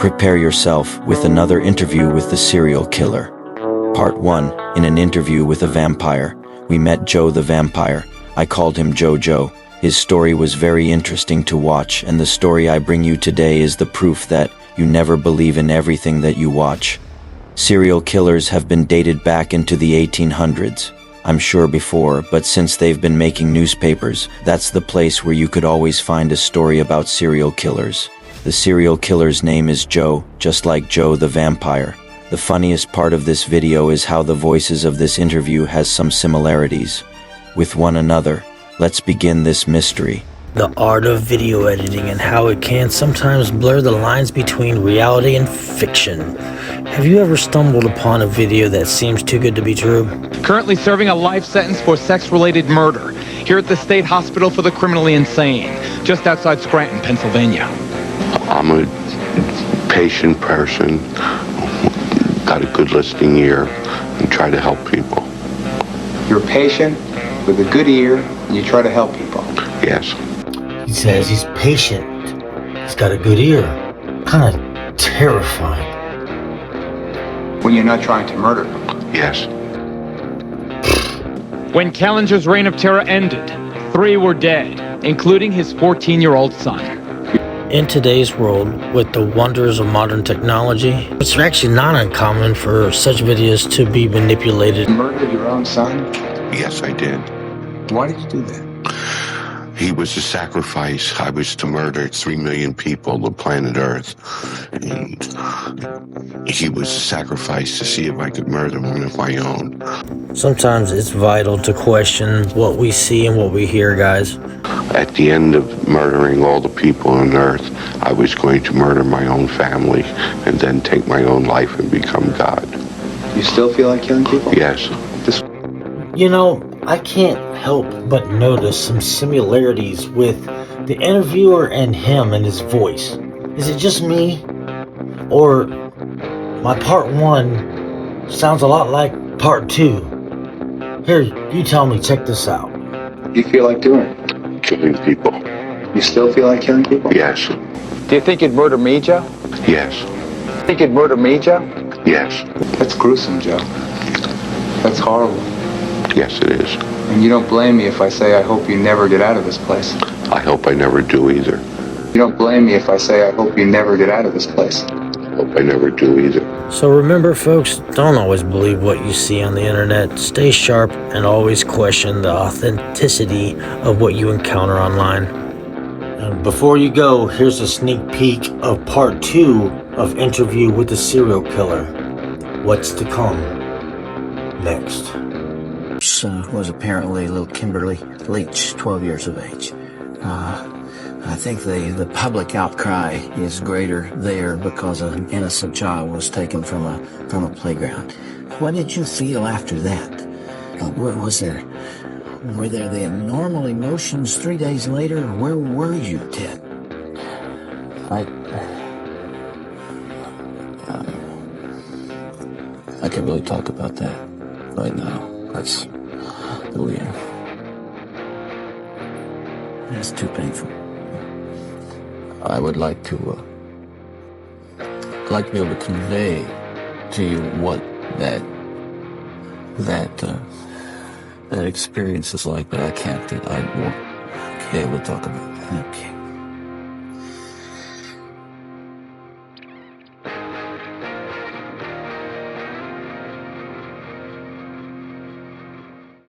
Prepare yourself with another interview with the serial killer. Part 1. In an interview with a vampire, we met Joe the vampire. I called him Jojo. His story was very interesting to watch, and the story I bring you today is the proof that you never believe in everything that you watch. Serial killers have been dated back into the 1800s. I'm sure before, but since they've been making newspapers, that's the place where you could always find a story about serial killers. The serial killer's name is Joe, just like Joe the vampire. The funniest part of this video is how the voices of this interview has some similarities with one another. Let's begin this mystery. The art of video editing and how it can sometimes blur the lines between reality and fiction. Have you ever stumbled upon a video that seems too good to be true? Currently serving a life sentence for sex-related murder here at the State Hospital for the Criminally Insane, just outside Scranton, Pennsylvania. I'm a patient person, got a good listening ear, and try to help people. You're a patient with a good ear, and you try to help people. Yes. He says he's patient. He's got a good ear. Kind of terrifying. When you're not trying to murder. Yes. When Callenger's reign of terror ended, 3 were dead, including his 14-year-old son. In today's world, with the wonders of modern technology, it's actually not uncommon for such videos to be manipulated. You murdered your own son? Yes, I did. Why did you do that? He was a sacrifice. I was to murder 3 million people on planet Earth. And he was a sacrifice to see if I could murder one of my own. Sometimes it's vital to question what we see and what we hear, guys. At the end of murdering all the people on Earth, I was going to murder my own family and then take my own life and become God. You still feel like killing people? Yes. You know, I can't help but notice some similarities with the interviewer and him and his voice. Is it just me? Or my part 1 sounds a lot like part 2? Here, you tell me, check this out. What do you feel like doing? Killing people. You still feel like killing people? Yes. Do you think you'd murder me, Joe? Yes. Think you'd murder me, Joe? Yes. That's gruesome, Joe. That's horrible. Yes, it is. And you don't blame me if I say I hope you never get out of this place. I hope I never do either. You don't blame me if I say I hope you never get out of this place. I hope I never do either. So remember, folks, don't always believe what you see on the internet. Stay sharp and always question the authenticity of what you encounter online. And before you go, here's a sneak peek of part 2 of Interview with the Serial Killer. What's to come next? Was apparently little Kimberly Leach, 12 years of age. I think the public outcry is greater there because an innocent child was taken from a playground. What did you feel after that? Were there the normal emotions 3 days later? Where were you, Ted? I can't really talk about that right now. That's weird. It's too painful. I would like to be able to convey to you what that experience is like, but I won't be able to talk about it. Okay.